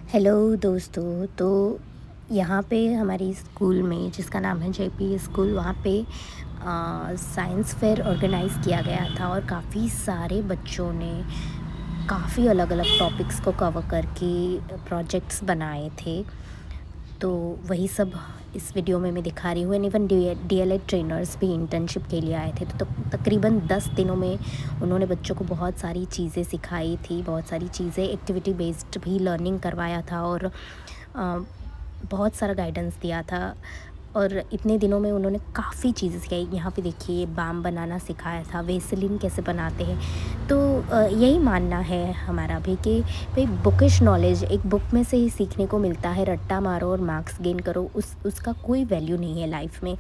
Hello दोस्तों। तो यहाँ पे हमारी स्कूल में, जिसका नाम है जेपी स्कूल, वहाँ पे साइंस फेयर ऑर्गेनाइज़ किया गया था और काफ़ी सारे बच्चों ने काफ़ी अलग अलग टॉपिक्स को कवर करके प्रोजेक्ट्स बनाए थे। तो वही सब इस वीडियो में मैं दिखा रही हूँ। एंड इवन डीएलएड ट्रेनर्स भी इंटर्नशिप के लिए आए थे। तो तकरीबन 10 दिनों में उन्होंने बच्चों को बहुत सारी चीज़ें सिखाई थी, बहुत सारी चीज़ें एक्टिविटी बेस्ड भी लर्निंग करवाया था और बहुत सारा गाइडेंस दिया था। और इतने दिनों में उन्होंने काफ़ी चीज़ें सिखाई। यहाँ पे देखिए, बाम बनाना सिखाया था, वेसलिन कैसे बनाते हैं। तो यही मानना है हमारा भी कि भाई बुकिश नॉलेज एक बुक में से ही सीखने को मिलता है। रट्टा मारो और मार्क्स गेन करो, उसका कोई वैल्यू नहीं है लाइफ में।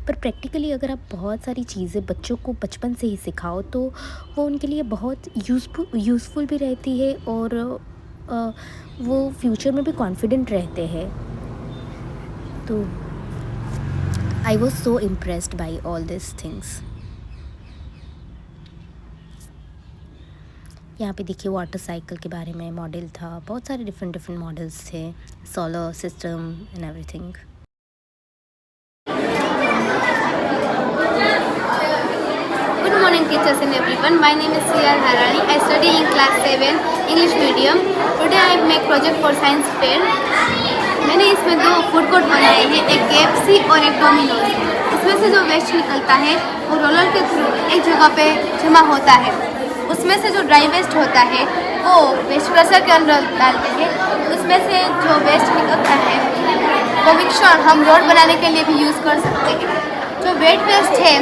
पर प्रैक्टिकली अगर आप बहुत सारी चीज़ें बच्चों को बचपन से ही सिखाओ तो वो उनके लिए बहुत यूज़फुल भी रहती है और वो फ्यूचर में भी कॉन्फिडेंट रहते हैं। तो I was so impressed by all these things. यहाँ पे देखिए, वाटर साइकिल के बारे में मॉडल था, बहुत सारे डिफरेंट मॉडल्स थे, solar system and everything. Good morning teachers and everyone. My name is CR Harani. I study in class 7 English medium. Today I make project for science fair. मैंने इसमें 2 food court बनाए हैं, एक KFC और एक Domino's. इसमें से जो वेस्ट निकलता है वो रोलर के थ्रू एक जगह पे जमा होता है। उसमें से जो ड्राई वेस्ट होता है वो वेस्ट प्रोसेसर के अंदर डालते हैं। उसमें से जो वेस्ट निकलता है वो मिक्सचर हम रोड बनाने के लिए भी यूज़ कर सकते हैं। जो वेट वेस्ट है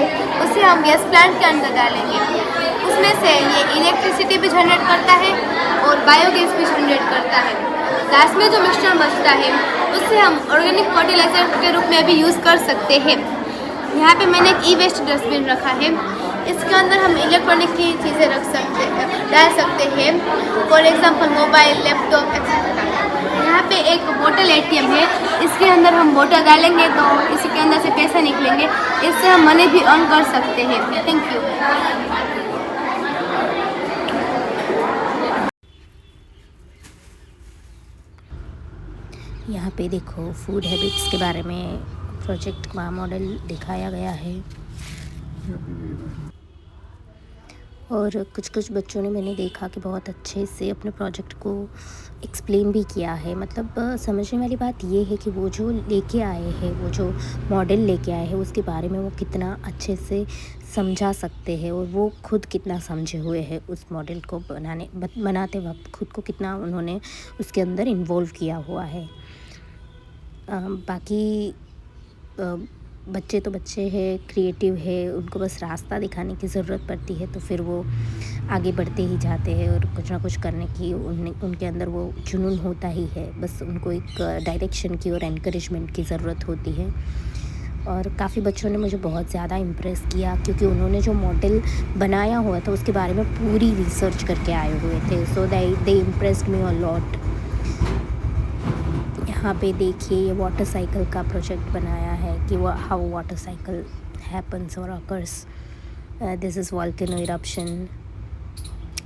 उसे हम गैस प्लांट के अंदर डालेंगे। उसमें से ये इलेक्ट्रिसिटी भी जनरेट करता है और बायोगैस भी जनरेट करता है। लास्ट में जो मिक्सचर बचता है उससे हम ऑर्गेनिक फर्टिलाइजर के रूप में भी यूज़ कर सकते हैं। यहाँ पे मैंने एक ई वेस्ट डस्टबिन रखा है। इसके अंदर हम इलेक्ट्रॉनिक की चीज़ें डाल सकते हैं, for example mobile, laptop etcetera. यहाँ पे एक बोतल ATM है, इसके अंदर हम बोतल डालेंगे तो इसी के अंदर से पैसे निकलेंगे। इससे हम मनी भी अर्न कर सकते हैं। Thank you. यहाँ पे देखो, फूड हैबिट्स के बारे में प्रोजेक्ट का मॉडल दिखाया गया है। और कुछ बच्चों ने, मैंने देखा कि बहुत अच्छे से अपने प्रोजेक्ट को एक्सप्लेन भी किया है। मतलब समझने वाली बात ये है कि वो जो लेके आए हैं, वो जो मॉडल लेके आए हैं, उसके बारे में वो कितना अच्छे से समझा सकते हैं और वो खुद कितना समझे हुए हैं उस मॉडल को बनाते वक्त, खुद को कितना उन्होंने उसके अंदर इन्वॉल्व किया हुआ है। बाकी बच्चे तो बच्चे हैं, क्रिएटिव है, उनको बस रास्ता दिखाने की ज़रूरत पड़ती है तो फिर वो आगे बढ़ते ही जाते हैं और कुछ ना कुछ करने की उनके अंदर वो जुनून होता ही है। बस उनको एक डायरेक्शन की और एनकरेजमेंट की ज़रूरत होती है। और काफ़ी बच्चों ने मुझे बहुत ज़्यादा इम्प्रेस किया क्योंकि उन्होंने जो मॉडल बनाया हुआ था उसके बारे में पूरी रिसर्च करके आए हुए थे। सो दे इम्प्रेस्ड मी अ लॉट। यहाँ पे देखिए, ये वाटर साइकिल का प्रोजेक्ट बनाया है कि वो हाउ वाटर साइकिल हैपन्स और occurs. This is volcano eruption.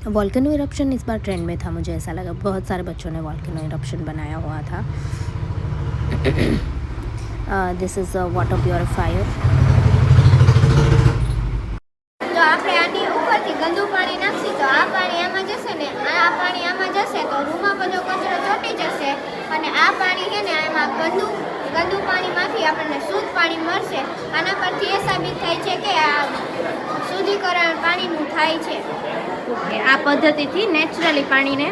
Volcano eruption इस बार ट्रेंड में था, मुझे ऐसा लगा। बहुत सारे बच्चों ने वॉल्केनो इरप्शन बनाया हुआ था। This is a water purifier. જો આપણે આની ઉપરથી ગંદુ પાણી નાખશી તો આ પાણી આમાં જશે ને આ પાણી આમાં જશે તો રૂમમાં બધો કચરો ચોંટી જશે અને આ પાણી છે ને એમાં ગંદુ પાણીમાંથી આપણને શુદ્ધ પાણી મળશે। આના પરથી એ સાબિત થાય છે કે આ શુદ્ધિકરણ પાણીનું થાય છે। ઓકે, આ પદ્ધતિથી નેચરલી પાણીને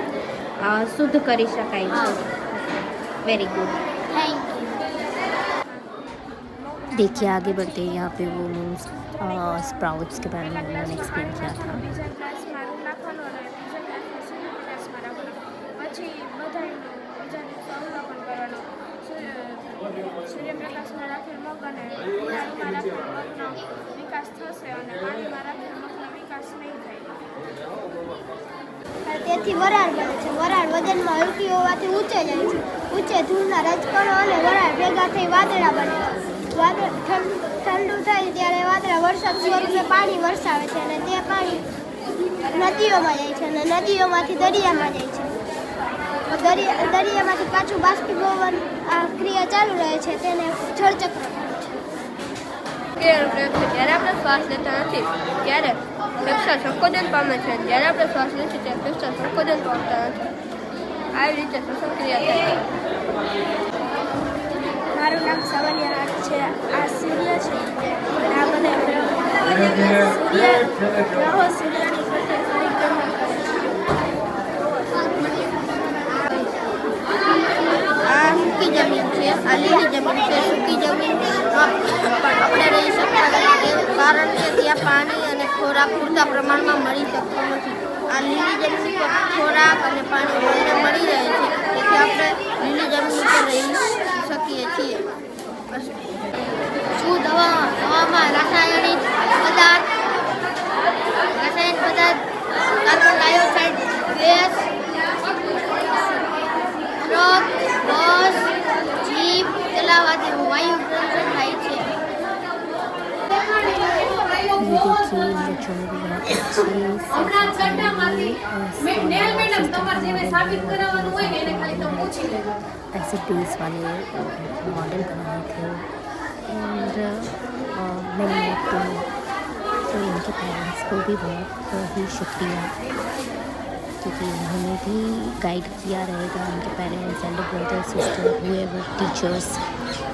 શુદ્ધ કરી શકાય છે। Very good, thank you. देखिए, आगे बढ़ते हैं। यहाँ पे वो मीन्स स्प्राउट्स के बारे में उन्होंने एक्सप्लेन किया था। બીજા ક્લાસમાં રૂમ નાખવાનો અને બીજા ક્લાસમાં સિવિલ ક્લાસમાં રાખવાનો, પછી બધાનું બીજા દિવસે અવલોકન કરવાનું। સૂર્યપ્રકાશમાં રાખેલ મગ અને ઉનાળામાં રાખેલ મગનો વિકાસ થશે અને પાણીમાં રાખેલ મગનો વિકાસ નહીં થાય। તેથી વરાળ બને છે। વરાળ વજનમાં હલકી હોવાથી ઊંચે જાય છે। ઊંચે ધૂળના રજકણો અને વરાળ ભેગા થઈ વાદળા બને છે। વાદળ ઠંડુ થાય ત્યારે વાદળા વરસાદ સ્વરૂપે પાણી વરસાવે છે અને તે પાણી નદીઓમાં જાય છે અને નદીઓમાંથી દરિયામાં જાય છે। દરિયામાંથી પાછું બાષ્પીભવન ક્રિયા ચાલુ રહે છે તેને જળચક્ર કહે છે. જ્યારે આપણે શ્વાસ લેતા નથી ત્યારે ફેફસા સંકોચન પામે છે. જ્યારે આપણે શ્વાસ લઈએ છીએ ત્યારે ફેફસા સંકોચન પામતા નથી. આવી રીતે શ્વસન ક્રિયા થાય છે. મારું નામ સવલિયા હાટ છે. આ સૂર્ય છે અને આ બધા ગ્રહો સૂર્યની ફરતે પરિક્રમા કરે છે. આ સૂકી જમીન છે, આ લીલી જમીન છે. સૂકી જમીન આપણે રહી શકતા નથી કારણ કે ત્યાં પાણી અને ખોરાક પૂરતા પ્રમાણમાં મળી શકતો નથી. આ લીલી જમીન પર ખોરાક અને પાણી બંને મળી રહે છે તેથી આપણે લીલી જમીન પર રહી શકીએ છીએ. શુદ્ધ હવામાં રાસાયણિક પદાર્થ કાર્બન ડાયોક્સાઇડ ગેસ, ટ્રક, બસ, જીપ ચલાવવાથી વાયુ પ્રદૂષણ થાય છે. ये देखिए बच्चों ने भी बहुत ऐसे बेस वाले मॉडल बनाए थे और मैंने तो इनके पेरेंट्स को भी बहुत ही शुक्रिया क्योंकि उन्होंने भी गाइड किया रहेगा. उनके parents and brother sister however teachers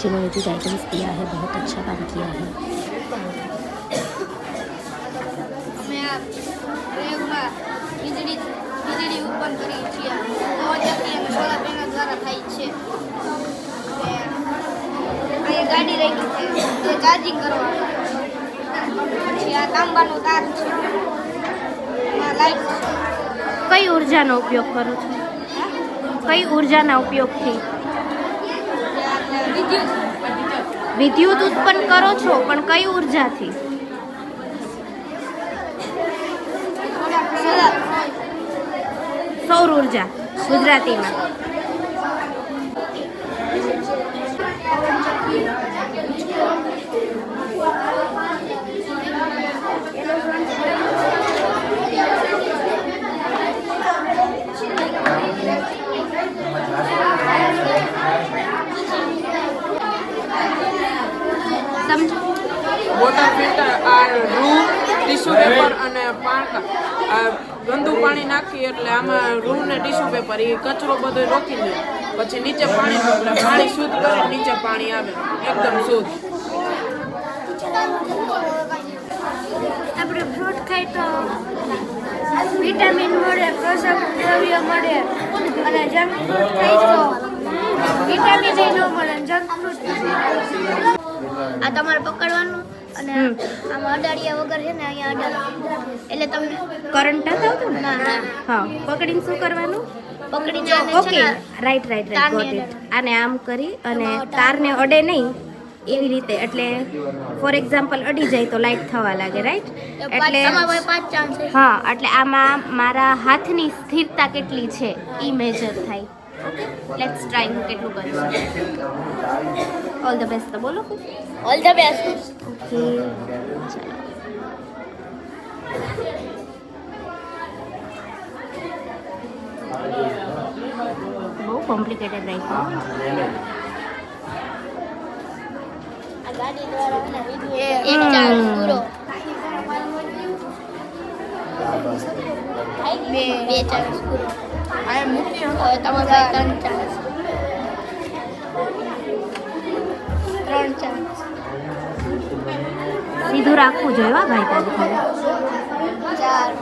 जिन्होंने भी गाइडेंस दिया है बहुत अच्छा काम किया है. અમે આ પ્રયોગમાં વીજળી ઉત્પન્ન કરીએ છીએ. પવનચક્કી અને સોલાર પેનલ દ્વારા થાય છે. અને અહીંયા ગાડી રહી છે તે ચાર્જિંગ કરવાનું. પછી આ તાંબાનો તાર છે, એમાં લાઈટ છે. કઈ ઉર્જાનો ઉપયોગ કરો છો? કઈ ઉર્જાના ઉપયોગથી? વિદ્યુત ઉત્પન્ન કરો છો પણ કઈ ઉર્જાથી? સોલાર સૌર ઉર્જા ગુજરાતીમાં. વોટર ફિલ્ટર આ રૂ ટીશ્યુ પેપર અને પાણકા આ ગંદુ પાણી નાખીએ એટલે આમાં રૂ ને ટીશ્યુ પેપર એ કચરો બધો રોકી દે. પછી નીચે પાણી મોકલે, પાણી શુદ્ધ કરે, નીચે પાણી આવે એકદમ શુદ્ધ. આપણે ફ્રૂટ ખાઈ તો વિટામિન મળે, પોષક દ્રવ્ય મળે અને જંક ફ્રૂટ ખાઈ તો વિટામિન ન મળે. જંક ફ્રૂટ આ તમારે પકડવાનું અને આમાં અડાડિયા વગર છે ને અહીંયા અડાડવાનું એટલે તમને કરંટ નથી આવતો ને? ના ના હા, પકડીને શું કરવાનું? પકડીને આને છે ઓકે, ને રાઈટ તારને ગોટ ઇટ. આને આમ કરી અને તારને અડે નહીં એવી રીતે, એટલે ફોર એક્ઝામ્પલ અડી જાય તો લાઈટ થવા લાગે, રાઈટ? એટલે તમારા પાસે 5 ચાન્સ છે. હા, એટલે આમાં મારા હાથની સ્થિરતા કેટલી છે એ મેજર થાય. ઓકે, લેટ્સ ટ્રાય હું કેટલું કરી શકું. ઓલ ધ બેસ્ટ તો બોલો. All the best. ઓકે, ચાલો. બહુ કોમ્પ્લિકેટેડ રાખ્યું. આ ગાડી દ્વારા ને એક ચાન્સ પૂરો. બે ચાન્સ પૂરો. આ મૂકી હવે તમારા પાસે 3 ચાન્સ. 3 ચાન્સ. સીધું રાખવું જોઈએ હો ભાઈ તારે.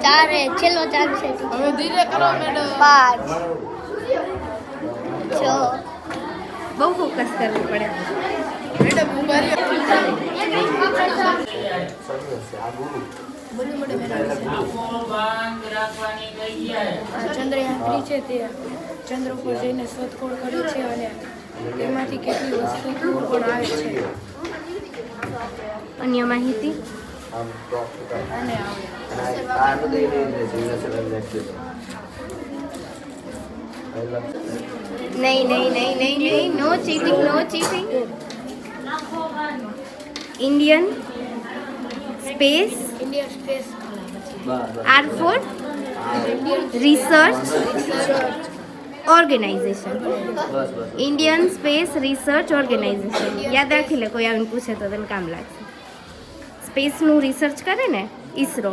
4 એ છેલ્લો ચાન્સ છે. હવે ધીરે કરો મેડમ. 5 6 બહુ ફોકસ કરવું પડે. મેડમ ઉભા રહ્યો. ચંદ્રયાન 3 છે તે ચંદ્ર ઉપર જઈને શોધખોળ કરી છે અને તેમાંથી કેટલી વસ્તુઓ પણ આવે છે અન્ય માહિતી અને નહીં, no cheating. Indian space Indian space R for research organisation, Indian space research organisation. યાદ રાખી લે, કોઈ આવીને પૂછે તો તને કામ લાગશે. સ્પેસનું રિસર્ચ કરે ને ઈસરો.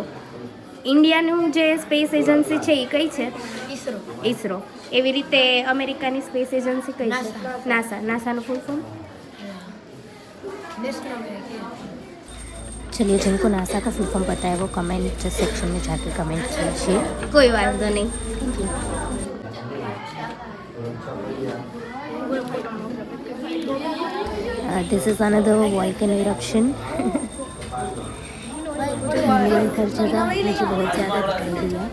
ઇન્ડિયાનું જે સ્પેસ એજન્સી છે એ કઈ છે? ઈસરો. એવી રીતે અમેરિકાની સ્પેસ એજન્સી કઈ છે? નાસા. નાસાનું ફૂલ ફોર્મ? चलिए, जिनको नासा का फुल फॉर्म पता है वो कमेंट सेक्शन में जाके कमेंट कीजिए. कोई बात नहीं. This is another volcano eruption. हर जगह मुझे बहुत ज़्यादा दिखाई दिया.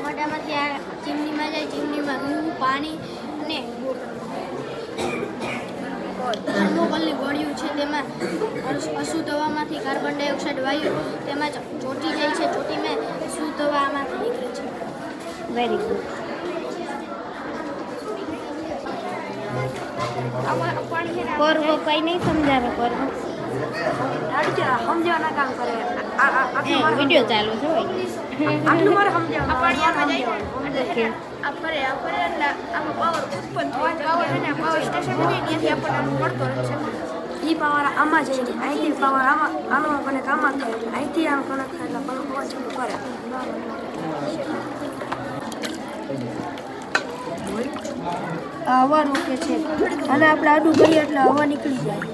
મોઢામાંથી આ ચીમનીમાં જાય, ચીમનીમાં રૂ, પાણી અને થર્મોકોલની ગોળીઓ છે તેમાં અશુદ્ધ હવામાંથી કાર્બન ડાયોક્સાઇડ વાયુ તેમાં ચોટી જાય છે. ચોટીમાં શુદ્ધ હવા આમાંથી નીકળે છે. Very good. पर्व कई नहीं समझावे. पर्व સમજાવવાના કામ કરે. વિડિયો ચાલુ છે ભાઈ. આટલું મારે સમજાવવાનું. ઓકે. આ ફરે એટલે આમાં પાવર ઉત્પન્ન થાય. પાવર છે ને પાવર સ્ટેશન બની ત્યાંથી આપણને આમ મળતો રહે છે. એ પાવર આમાં જાય ને અહીંથી પાવર આમાં કનેક્ટ આમાં થાય. અહીંથી આમ કનેક્ટ થાય એટલે પંખો ચાલુ કરે. હવા રોકે છે અને આપણે આડું કરીએ એટલે હવા નીકળી જાય.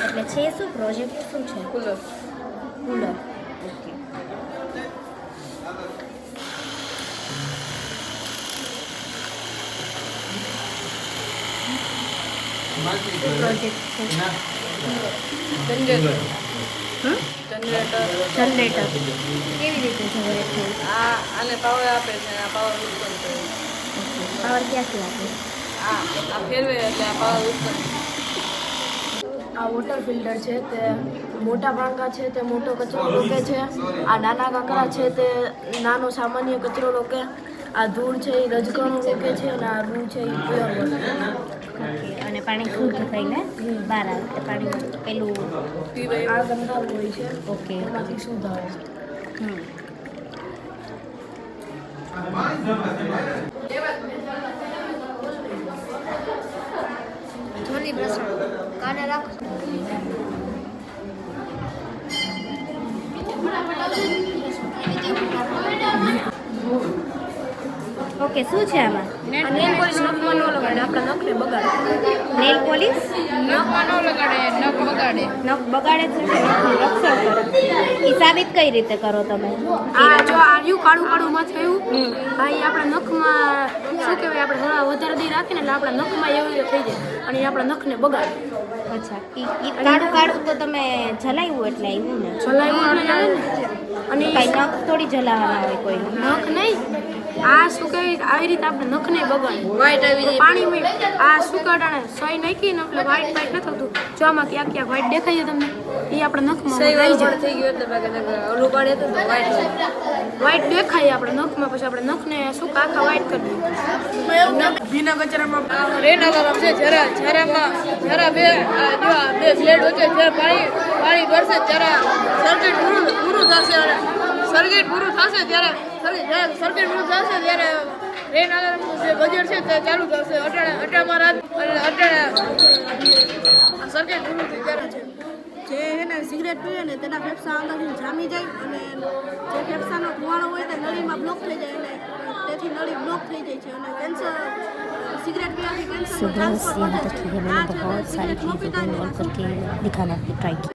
એટલે છે શું પ્રોજેક્ટ શું છે? કુલર. કુલર. ઓકે. પ્રોજેક્ટ છે. જનરેટર. હમ? જનરેટર. જનરેટર કેવી રીતે જનરેટ થાય? આને પાવર આપે છે, આ પાવર ઉત્પન્ન કરે. પાવર ક્યાંથી આપે? આ ફેરવે એટલે આ પાવર ઉત્પન્ન. આ વોટર ફિલ્ટર છે તે મોટા પાંકા છે તે મોટો કચરો રોકે છે. આ નાના કાંકરા છે તે નાનો સામાન્ય કચરો રોકે. આ ધૂળ છે એ રજકણો રોકે છે અને આ રૂ છે એ પ્યોર વોટર. ઓકે. અને પાણી શુદ્ધ થઈને બહાર આવે. તો પાણી પેલું આ ગંદા હોય છે. ઓકે. એમાંથી શુદ્ધ આવે છે. હમ. ધ્વનિ પ્રસારણ કાને રાખો. ઓકે. શું છે આમાં? નેલ પોલિશ નખમાં ન લગાડે, આપણા નખને બગાડે. નેલ પોલિશ નખમાં ન લગાડે, નખ બગાડે. નખ બગાડે છે કે નખનું રક્ષણ કરે? એ સાબિત કઈ રીતે કરો તમે? આ જો આ રહ્યું કાળું કાળું માં થયું આ એ આપણા નખમાં શું કહેવાય આપણે થોડા વધારે દી રાખીને એટલે આપણા નખમાં એવી રીતે થઈ જાય અને એ આપણા નખને બગાડે. અચ્છા. એ કાળું કાળું તો તમે જલાવ્યું એટલે આવ્યું ને? જલાવ્યું એટલે આવે ને. અને કઈ નખ થોડી જલાવવાના હોય કોઈ. નખ નહીં, આ શું કહેવાય આવી રીતે આપણે નખને બગાડે. વ્હાઈટ આવી જાય. પાણીમાં આ શું કહેવાય સોય નાખીને એટલે વ્હાઈટ વ્હાઈટ ન થતું. જો આમાં ક્યાંક ક્યાંક વ્હાઈટ દેખાય છે તમને એ આપણા નખમાં સહી રહી વાળું જાય. થઈ ગયું એટલે ઓલું પાડે તો વ્હાઈટ. વ્હાઈટ દેખાય આપણા નખમાં, પછી આપણે નખને શું આખા વ્હાઈટ કરી દઈએ. ભીના કચરામાં રેન અલાર્મ છે. જરા બે બ્લેડ વચ્ચે જ્યારે પાણી ભરશે ત્યારે સર્કિટ પૂરું થશે અને સર્કિટ પૂરું થશે ત્યારે રેન અલાર્મનું જે બજેટ છે તે ચાલુ થશે. અટામાં રાત અને સર્કિટ પૂરું થઈ ત્યારે છે. જે એને સિગરેટ પીવે ને તેના ફેફસા અંદરથી જામી જાય અને જે ફેફસાનો ધુવાળો હોય તે નળીમાં બ્લોક થઈ જાય અને તેથી નળી બ્લોક થઈ જાય છે અને કેન્સર सिगरेट पीवाથી કેન્સરનો सुबह ट्रांसफर से यहाँ तक की है, मैंने बहुत सारी चीज़ों को इन्वॉल्व करके दिखाना ट्राई किया.